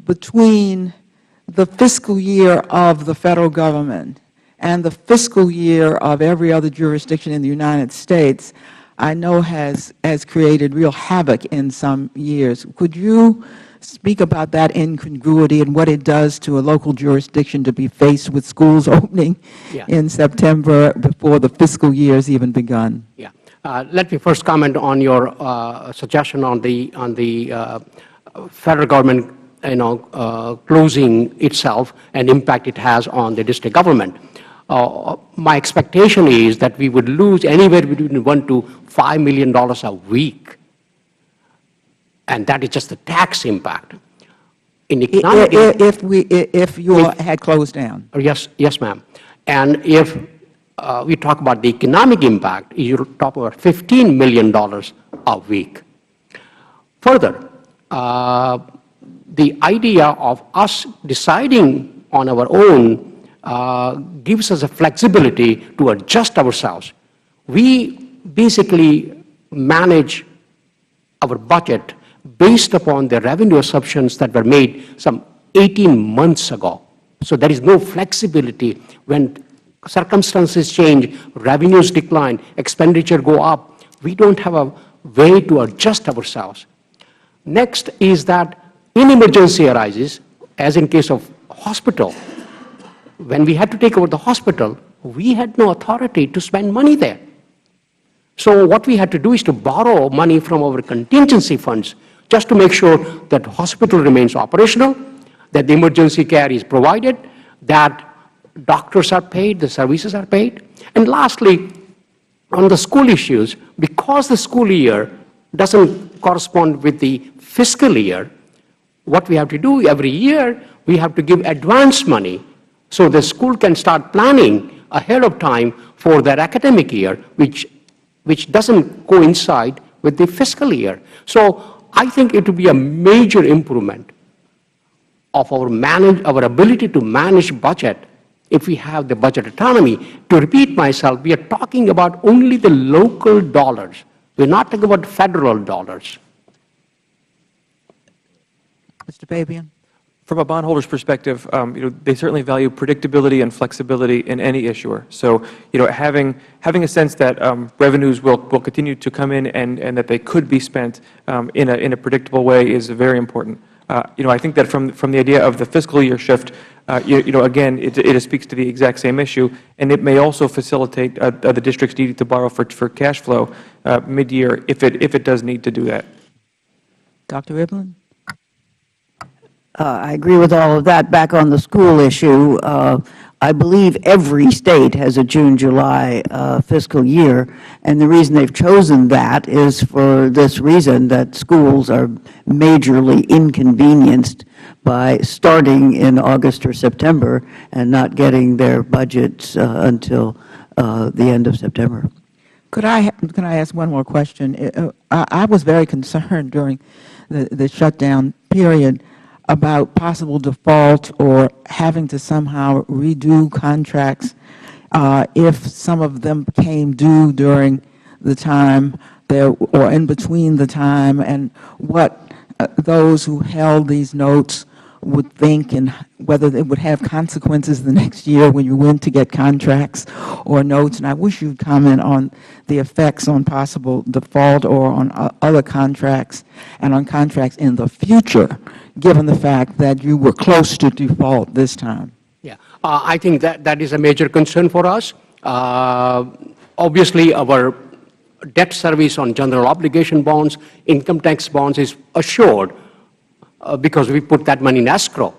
between the fiscal year of the federal government and the fiscal year of every other jurisdiction in the United States, I know has created real havoc in some years. Could you speak about that incongruity and what it does to a local jurisdiction to be faced with schools opening in September before the fiscal year has even begun? Yeah. Let me first comment on your suggestion on the federal government, closing itself and impact it has on the district government. My expectation is that we would lose anywhere between $1 to $5 million a week, and that is just the tax impact. In economic, if you had closed down. Yes, ma'am. And if we talk about the economic impact, you talk about $15 million a week. Further, the idea of us deciding on our own gives us a flexibility to adjust ourselves. We basically manage our budget based upon the revenue assumptions that were made some 18 months ago. So there is no flexibility when circumstances change, revenues decline, expenditure go up. We don't have a way to adjust ourselves. Next is that in emergency arises, as in case of hospital, when we had to take over the hospital, we had no authority to spend money there. So what we had to do is to borrow money from our contingency funds just to make sure that the hospital remains operational, that the emergency care is provided, that doctors are paid, the services are paid. And lastly, on the school issues, because the school year doesn't correspond with the fiscal year, what we have to do every year, we have to give advance money so the school can start planning ahead of time for their academic year, which doesn't coincide with the fiscal year. So I think it will be a major improvement of our ability to manage budget if we have the budget autonomy. To repeat myself, we are talking about only the local dollars. We're not talking about federal dollars. Mr. Fabian? From a bondholder's perspective, they certainly value predictability and flexibility in any issuer. So, having a sense that revenues will continue to come in and that they could be spent in a predictable way is very important. I think that from the idea of the fiscal year shift, again, it speaks to the exact same issue, and it may also facilitate the districts needing to borrow for cash flow mid-year if it does need to do that. Dr. Rivlin? I agree with all of that. Back on the school issue, I believe every state has a June-July fiscal year, and the reason they've chosen that is for this reason, that schools are majorly inconvenienced by starting in August or September and not getting their budgets until the end of September. Can I ask one more question? I was very concerned during the shutdown period about possible default or having to somehow redo contracts if some of them came due during the time or in between the time, and what those who held these notes would think and whether it would have consequences the next year when you went to get contracts or notes. And I wish you'd comment on the effects on possible default or on other contracts and on contracts in the future, given the fact that you were close to default this time. Yeah, I think that is a major concern for us. Obviously, our debt service on general obligation bonds, income tax bonds is assured because we put that money in escrow.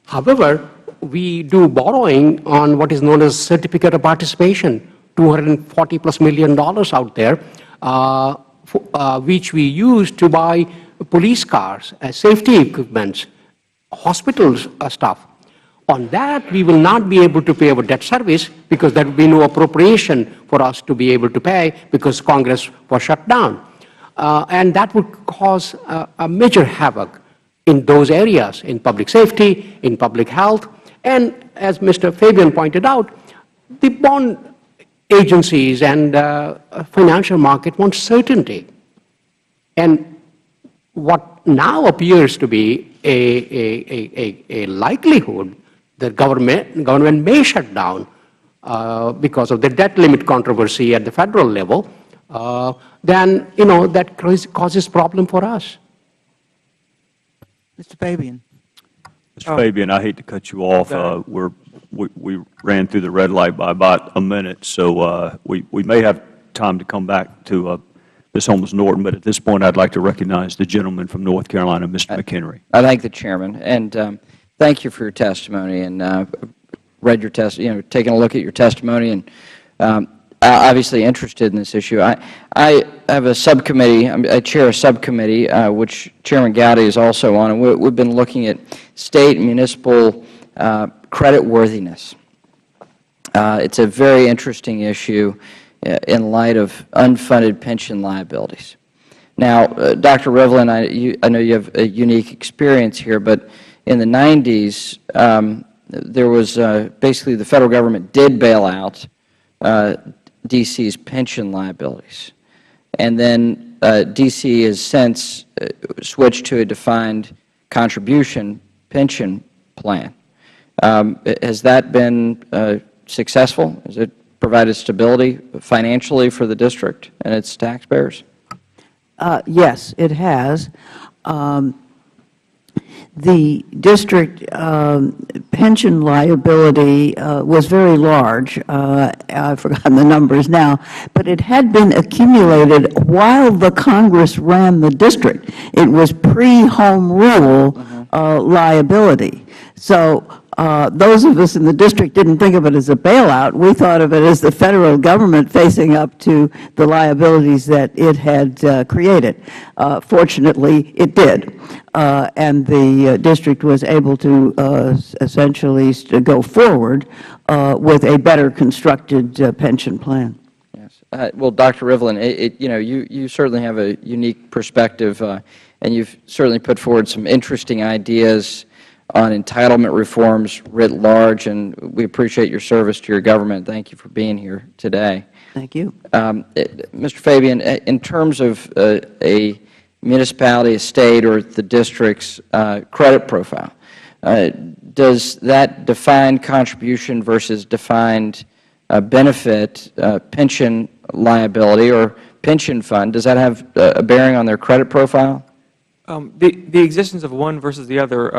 However, we do borrowing on what is known as certificate of participation, $240+ million out there, which we use to buy police cars, safety equipment, hospitals stuff. On that, we will not be able to pay our debt service because there will be no appropriation for us to be able to pay because Congress was shut down. And that would cause a major havoc in those areas, in public safety, in public health. And as Mr. Fabian pointed out, the bond agencies and financial market want certainty. And what now appears to be a likelihood that government may shut down because of the debt limit controversy at the federal level, then, that causes problem for us. Mr. Fabian. Mr. Fabian, I hate to cut you off. We ran through the red light by about a minute, so we may have time to come back to Ms. Holmes Norton, but at this point I'd like to recognize the gentleman from North Carolina, Mr. McHenry. I thank the Chairman, and thank you for your testimony, and read your taking a look at your testimony, and obviously interested in this issue. I have a subcommittee. I chair a subcommittee which Chairman Gowdy is also on, and we've been looking at state and municipal credit worthiness. It's a very interesting issue in light of unfunded pension liabilities. Now, Dr. Rivlin, I know you have a unique experience here, but in the 90s, there was basically the Federal Government did bail out D.C.'s pension liabilities. And then D.C. has since switched to a defined contribution pension plan. Has that been successful? Has it provided stability financially for the district and its taxpayers? Yes, it has. The district pension liability was very large. I've forgotten the numbers now, but it had been accumulated while the Congress ran the district. It was pre-Home Rule liability. So those of us in the district didn't think of it as a bailout. We thought of it as the Federal Government facing up to the liabilities that it had created. Fortunately, it did. And the district was able to essentially go forward with a better constructed pension plan. Yes. Well, Dr. Rivlin, you certainly have a unique perspective, and you've certainly put forward some interesting ideas on entitlement reforms writ large, and we appreciate your service to your government. Thank you for being here today. Thank you. Mr. Fabian, in terms of a municipality, a state, or the district's credit profile, does that defined contribution versus defined benefit pension liability or pension fund, does that have a bearing on their credit profile? The existence of one versus the other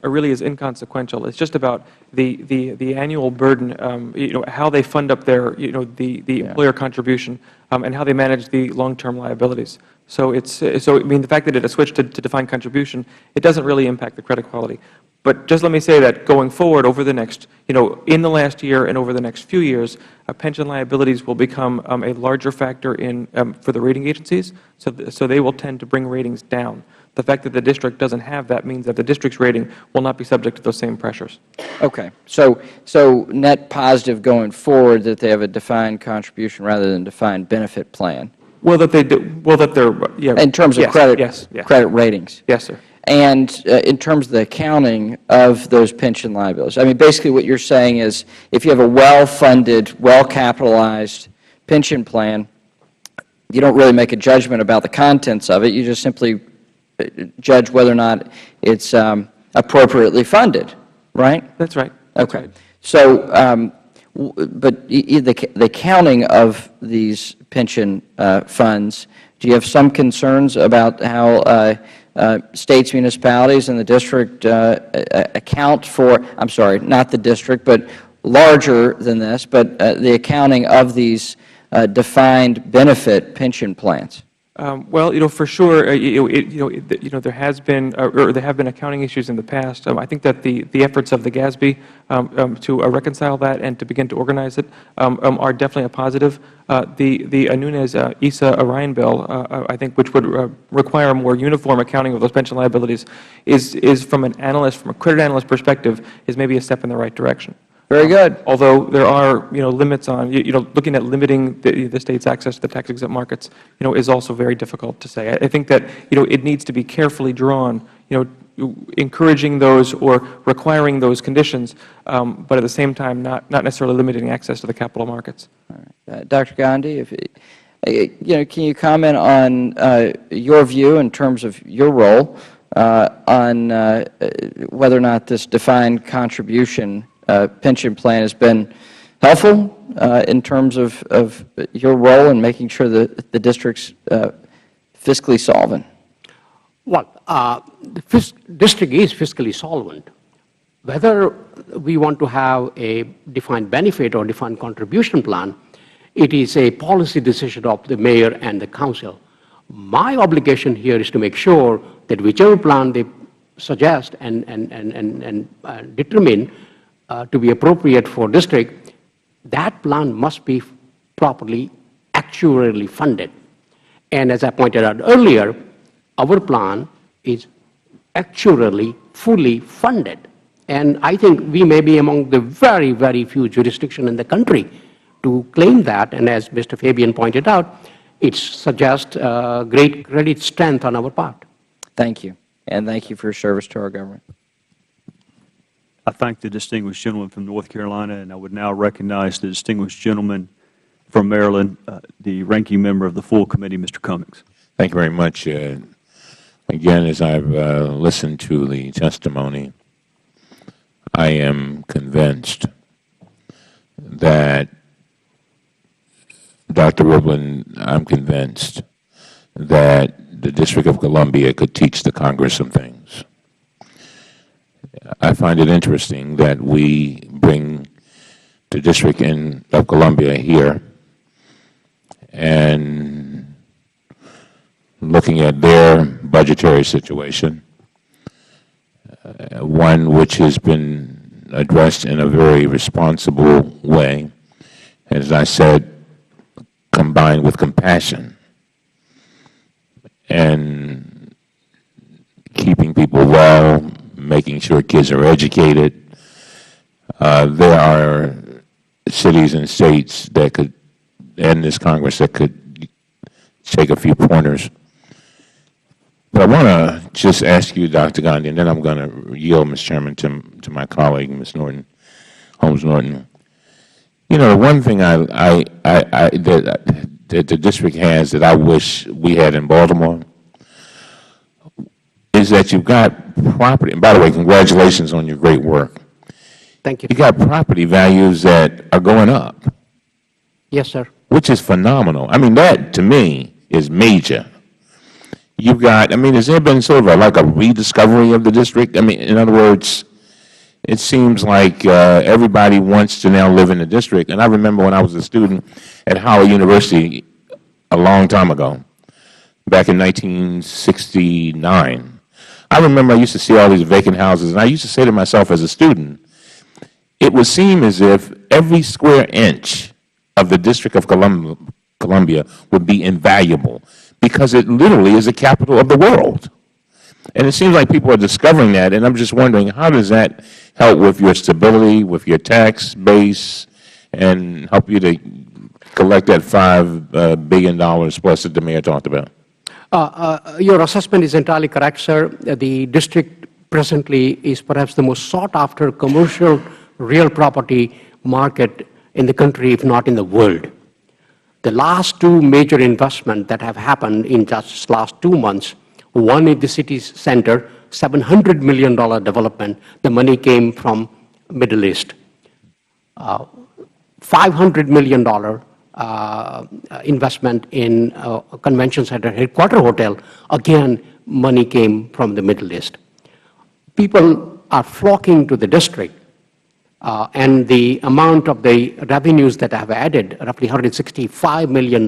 really is inconsequential. It's just about the annual burden, how they fund up their, the employer contribution, and how they manage the long-term liabilities. So the fact that it has switched to defined contribution, it doesn't really impact the credit quality. But just let me say that going forward over the next, in the last year and over the next few years, pension liabilities will become a larger factor for the rating agencies, so they will tend to bring ratings down. The fact that the district doesn't have that means that the district's rating will not be subject to those same pressures. Okay. So net positive going forward that they have a defined contribution rather than defined benefit plan. Well, that they do. Well, that they're in terms of yes, credit yes. credit ratings. Yes, sir. And in terms of the accounting of those pension liabilities. I mean, basically what you're saying is if you have a well-funded, well-capitalized pension plan, you don't really make a judgment about the contents of it. You just simply judge whether or not it's appropriately funded, right? That's right. Okay. Right. So, but the counting of these pension funds, do you have some concerns about how states, municipalities, and the district account for, I'm sorry, not the district, but larger than this, but the accounting of these defined benefit pension plans? Well, for sure, there has been, or there have been accounting issues in the past. I think that the efforts of the GASB to reconcile that and to begin to organize it are definitely a positive. The Nunez-Issa-Orion bill, I think, which would require a more uniform accounting of those pension liabilities, is from a credit analyst perspective, is maybe a step in the right direction. Very good. Although there are, limits on, looking at limiting the state's access to the tax-exempt markets, is also very difficult to say. I think that, it needs to be carefully drawn, encouraging those or requiring those conditions, but at the same time not necessarily limiting access to the capital markets. All right. Dr. Gandhi, can you comment on your view in terms of your role on whether or not this defined contribution pension plan has been helpful in terms of your role in making sure that the district's fiscally solvent? Well, the district is fiscally solvent. Whether we want to have a defined benefit or defined contribution plan, it is a policy decision of the mayor and the council. My obligation here is to make sure that whichever plan they suggest and determine to be appropriate for district, that plan must be properly actuarially funded. And as I pointed out earlier, our plan is actuarially fully funded. And I think we may be among the very, very few jurisdictions in the country to claim that. And as Mr. Fabian pointed out, it suggests great credit strength on our part. Thank you. And thank you for your service to our government. I thank the distinguished gentleman from North Carolina, and I would now recognize the distinguished gentleman from Maryland, the ranking member of the full committee, Mr. Cummings. Thank you very much. Again, as I've listened to the testimony, I am convinced that, Dr. Rivlin, I'm convinced that the District of Columbia could teach the Congress some things. I find it interesting that we bring the District of Columbia here, and looking at their budgetary situation, one which has been addressed in a very responsible way, as I said, combined with compassion and keeping people well, making sure kids are educated. There are cities and states that could, and this Congress, that could take a few pointers. But I want to just ask you, Dr. Gandhi, and then I'm going to yield, Mr. Chairman, to my colleague, Ms. Norton, Holmes Norton. You know, one thing that the district has that I wish we had in Baltimore is that you've got property, and by the way, congratulations on your great work. Thank you. You got property values that are going up. Yes, sir. Which is phenomenal. I mean, that to me is major. You've got, I mean, has there been sort of like a rediscovery of the district? I mean, in other words, it seems like everybody wants to now live in the district. And I remember when I was a student at Howard University a long time ago, back in 1969. I remember I used to see all these vacant houses, and I used to say to myself as a student, it would seem as if every square inch of the District of Columbia would be invaluable, because it literally is the capital of the world. And it seems like people are discovering that, and I'm just wondering, how does that help with your stability, with your tax base, and help you to collect that $5 billion plus that the mayor talked about? Your assessment is entirely correct, sir. The district presently is perhaps the most sought-after commercial real property market in the country, if not in the world. The last two major investments that have happened in just last 2 months, one in the city's center, $700 million development. The money came from Middle East. $500 million investment in a convention center, headquarter hotel. Again, money came from the Middle East. People are flocking to the district. And the amount of the revenues that have added, roughly $165 million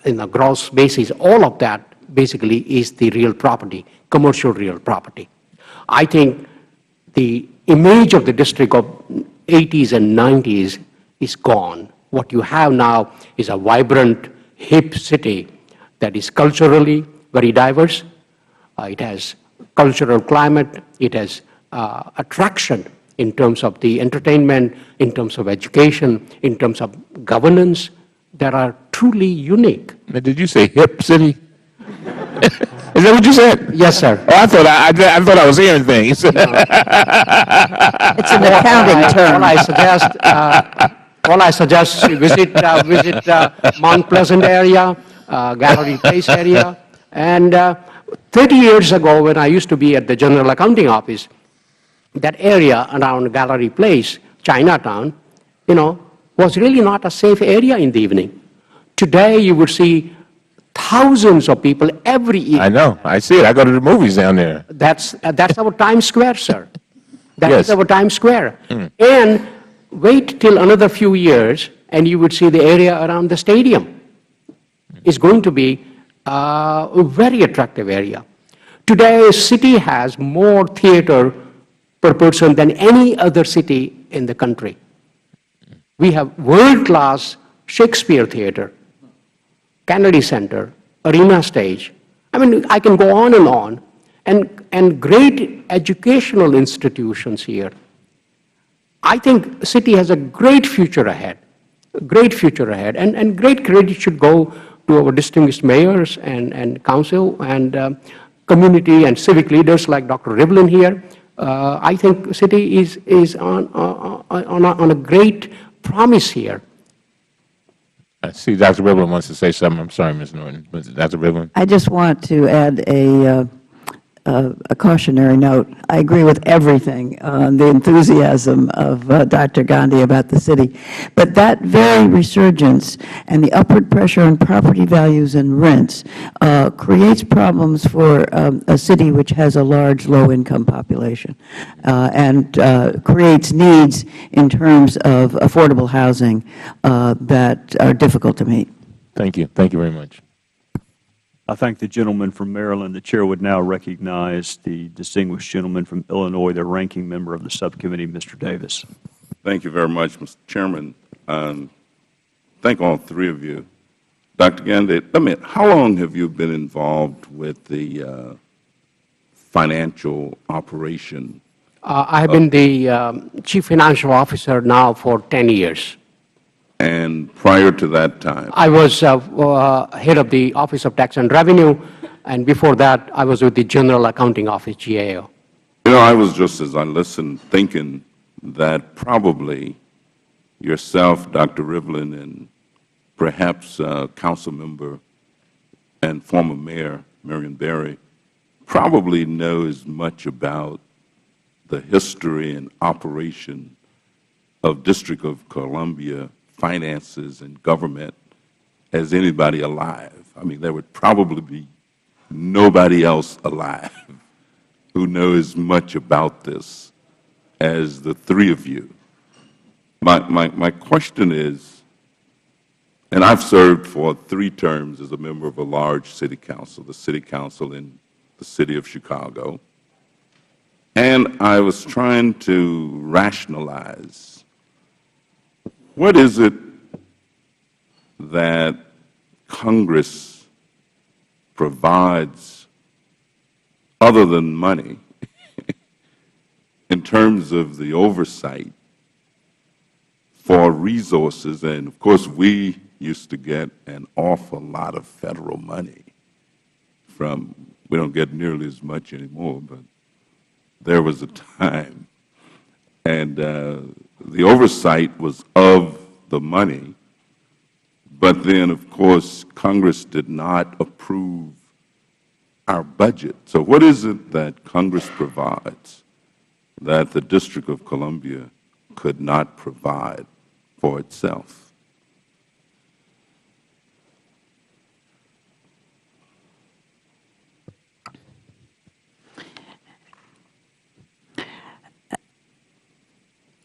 in a gross basis, all of that basically is the real property, commercial real property. I think the image of the district of 80s and 90s is gone. What you have now is a vibrant, hip city that is culturally very diverse. It has cultural climate. It has attraction in terms of the entertainment, in terms of education, in terms of governance, that are truly unique. Now, did you say hip city? Is that what you said? Yes, sir. Oh, I thought I was hearing things. It's an accounting term. All I suggest, All I suggest you visit Mount Pleasant area, Gallery Place area. And 30 years ago, when I used to be at the General Accounting Office, that area around Gallery Place, Chinatown, was really not a safe area in the evening. Today, you would see thousands of people every evening. I know. I see it. I go to the movies down there. That's our Times Square, sir. That Yes. is our Times Square. And wait till another few years, and you would see the area around the stadium. It's going to be a very attractive area. Today, city has more theater per person than any other city in the country. We have world-class Shakespeare Theater, Kennedy Center, Arena Stage. I mean, I can go on, and great educational institutions here. I think the city has a great future ahead, and great credit should go to our distinguished mayors and council and community and civic leaders like Dr. Rivlin here. I think the city is on a great promise here. I see Dr. Rivlin wants to say something. I'm sorry, Ms. Norton. Dr. Rivlin? I just want to add a cautionary note. I agree with everything, the enthusiasm of Dr. Gandhi about the city. But that very resurgence and the upward pressure on property values and rents creates problems for a city which has a large low-income population and creates needs in terms of affordable housing that are difficult to meet. Thank you. Thank you very much. I thank the gentleman from Maryland. The chair would now recognize the distinguished gentleman from Illinois, the ranking member of the subcommittee, Mr. Davis. Thank you very much, Mr. Chairman. Thank all three of you. Dr. Gandhi, how long have you been involved with the financial operation? I have been the Chief Financial Officer now for 10 years. And prior to that time? I was head of the Office of Tax and Revenue, and before that, I was with the General Accounting Office, GAO. I was just, as I listened, thinking that probably yourself, Dr. Rivlin, and perhaps Council Member and former Mayor Marion Berry probably know as much about the history and operation of District of Columbia finances and government as anybody alive. I mean, there would probably be nobody else alive who knows as much about this as the three of you. My question is, and I've served for 3 terms as a member of a large city council, the city council in the city of Chicago, and I was trying to rationalize what is it that Congress provides other than money in terms of the oversight for resources? And of course, we used to get an awful lot of federal money from, we don't get nearly as much anymore, but there was a time. And the oversight was of the money, but then, of course, Congress did not approve our budget. So what is it that Congress provides that the District of Columbia could not provide for itself?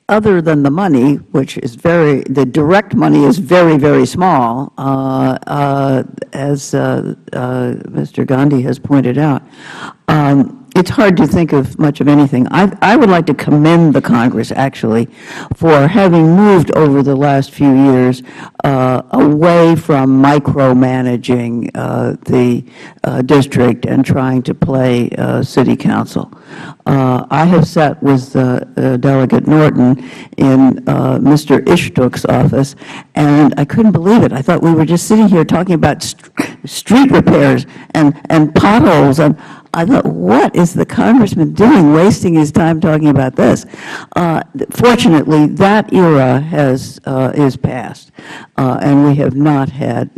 Other than the money, which is the direct money is very, very small, as Mr. Gandhi has pointed out, it's hard to think of much of anything. I would like to commend the Congress, actually, for having moved over the last few years away from micromanaging the district and trying to play city council. I have sat with Delegate Norton in Mr. Ishtuk's office, and I couldn't believe it. I thought we were just sitting here talking about street repairs and potholes, and I thought, what is the congressman doing, wasting his time talking about this? Fortunately, that era is past, and we have not had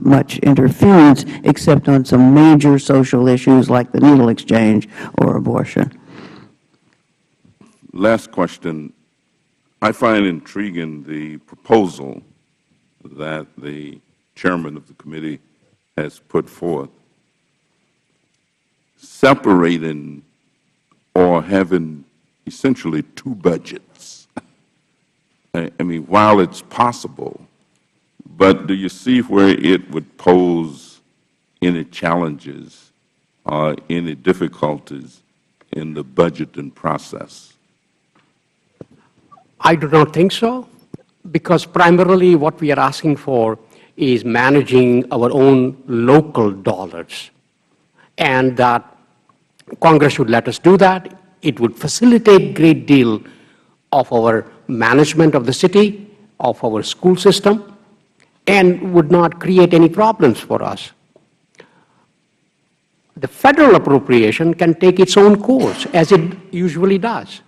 much interference except on some major social issues like the needle exchange or abortion. Last question. I find intriguing the proposal that the chairman of the committee has put forth, separating or having essentially two budgets. I mean, while it's possible, but do you see where it would pose any challenges or any difficulties in the budgeting process? I do not think so, because primarily what we are asking for is managing our own local dollars, and that Congress should let us do that. It would facilitate a great deal of our management of the city, of our school system, and would not create any problems for us. The federal appropriation can take its own course, as it usually does.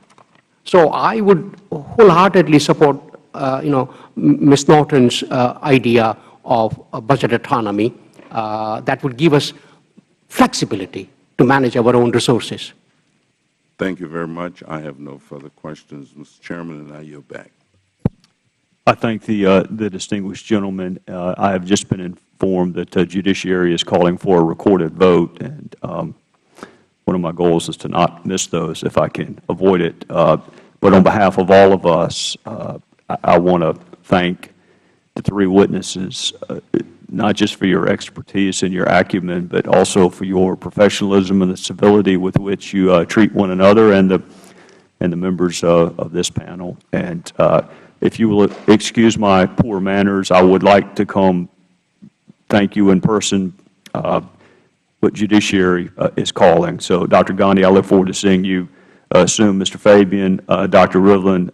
So I would wholeheartedly support, Ms. Norton's idea of budget autonomy that would give us flexibility to manage our own resources. Thank you very much. I have no further questions, Mr. Chairman, and I yield back. I thank the distinguished gentleman. I have just been informed that the Judiciary is calling for a recorded vote, and one of my goals is to not miss those if I can avoid it. But on behalf of all of us, I want to thank the three witnesses, not just for your expertise and your acumen, but also for your professionalism and the civility with which you treat one another and the members of this panel. And if you will excuse my poor manners, I would like to come thank you in person, what Judiciary is calling. So, Dr. Gandhi, I look forward to seeing you soon. Mr. Fabian, Dr. Rivlin,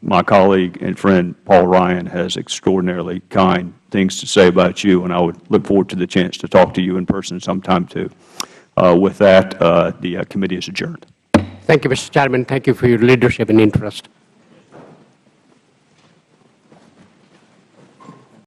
my colleague and friend Paul Ryan has extraordinarily kind things to say about you, and I would look forward to the chance to talk to you in person sometime too. With that, the committee is adjourned. Thank you, Mr. Chairman. Thank you for your leadership and interest.